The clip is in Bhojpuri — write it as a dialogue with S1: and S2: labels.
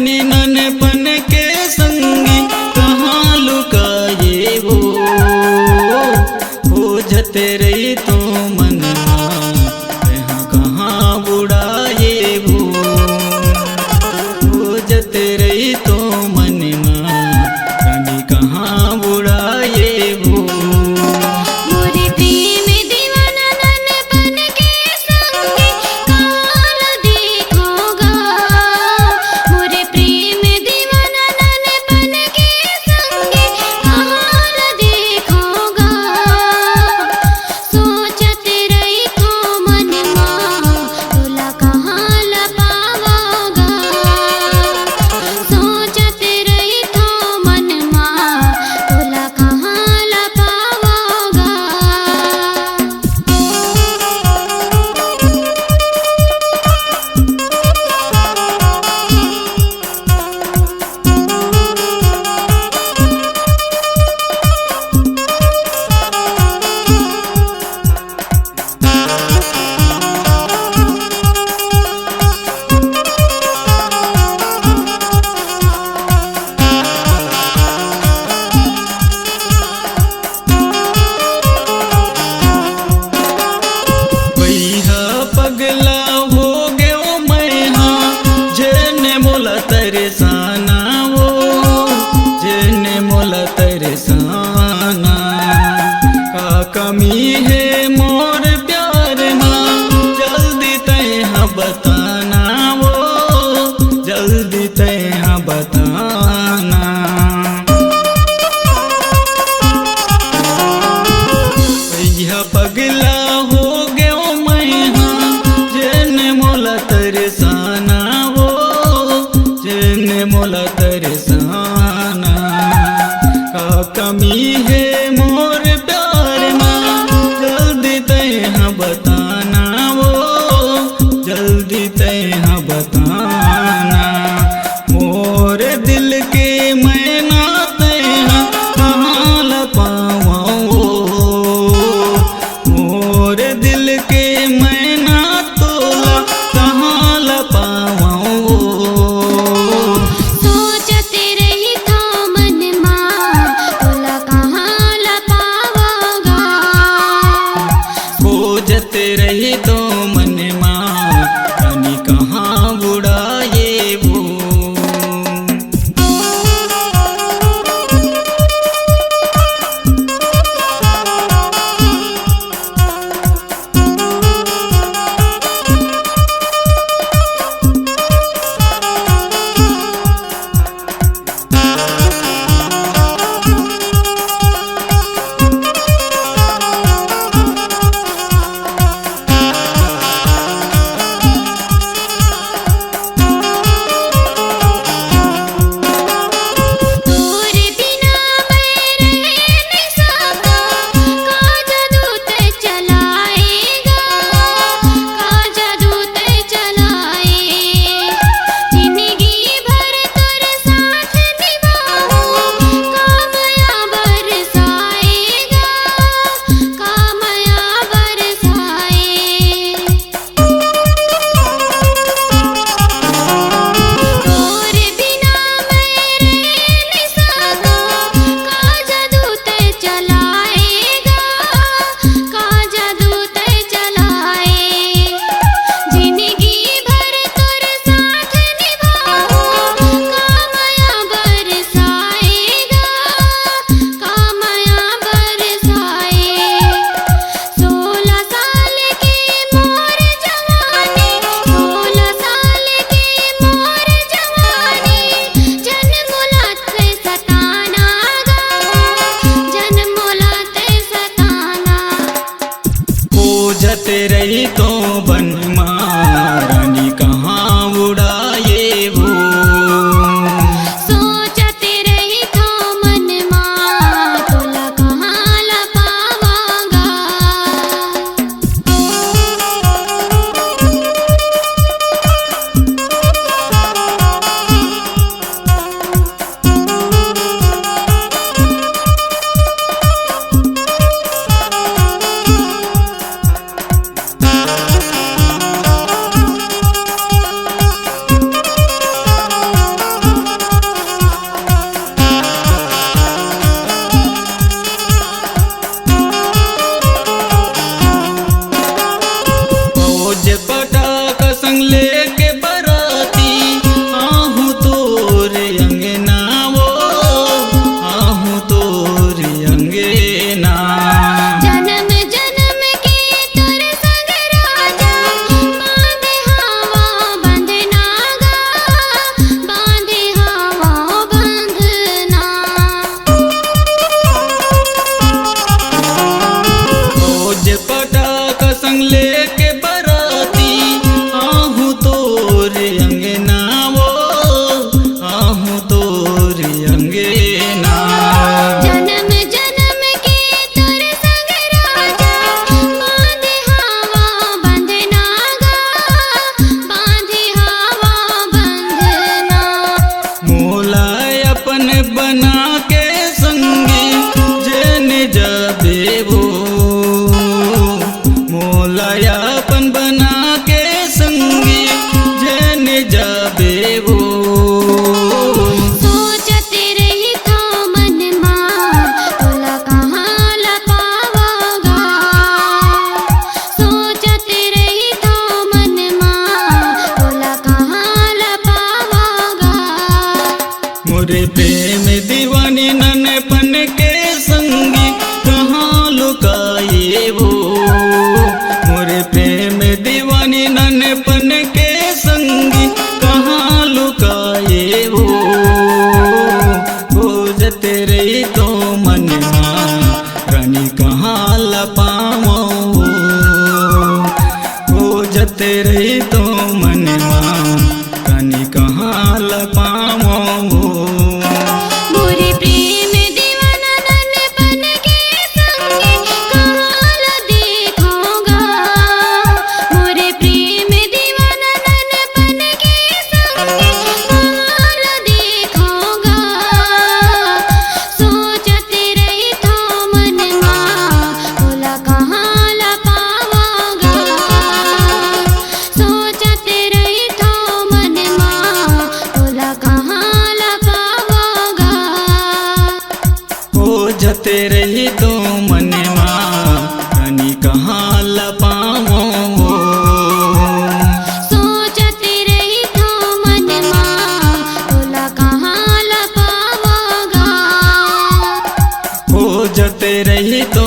S1: बनी ननपन के संगी कहाँ लुकाए वो, खोजते रही तो मनवा यहाँ कहाँ बुड़ाए वो, खोजते रही तो मनवा रानी कहाँ बुड़ाए वो।
S2: मोरे प्रेम दीवाना ननपन के संगी कहाँ न देखोगा, मोरे प्रेम दीवाना ननपन के संगी कहाँ न देखोगा। सोचते रही तो मनवा तोला कहाँ ल पावोगा, सोचते रही तो मनवा तोला कहाँ ल पावोगा।
S1: भैया पगला हो गयो मैं हाँ, जेने मोला तरसाना वो, जेने मोला तरसाना। का कमी है मोर प्यार हाँ, जल्दी तैहा बताना वो, जल्दी तैहा बताना। भैया पगला हो गयो मैं हाँ, जेने मोला तरसाना वो, जेने मोला तरसाना। का कमी है मोर प्यार में, जल्दी तैहा बताना वो, जल्दी तैहा बताना। मोर दिल के मैना तैहा कहाँ ल पावा वो, मोर दिल के मैना तोला कहाँ ल पावा वो।
S2: सोचते रही तो मनवा तोला कहाँ ल पावोगा,
S1: खोजते रही तो मनवा रानी कहाँ बुड़ मोरे प्रेम दीवानी ननपन के संगी कहाँ लुकाए वो। मोरे प्रेम दीवानी ननपन के संगी कहाँ लुकाए वो। खोजते रही तो मनवा रानी कहाँ लपावो। खोजते रही तो मनवा रानी कहाँ लपावो।
S2: मोरे प्रेम दीवाना ननपन के संगे कहाँ ल देखूंगा। मोरे प्रेम दीवाना ननपन के संगे कहाँ ल देखूंगा। सोचते रही तो मनवा तोला कहाँ ल पावांगा। सोचते रही तो मनवा तोला कहाँ ल पावांगा।
S1: खोजते रही तो मनवा रानी कहाँ लपावो।
S2: सोचते रही तो मनवा तोला कहाँ ल पावांगा।
S1: खोजते रही तो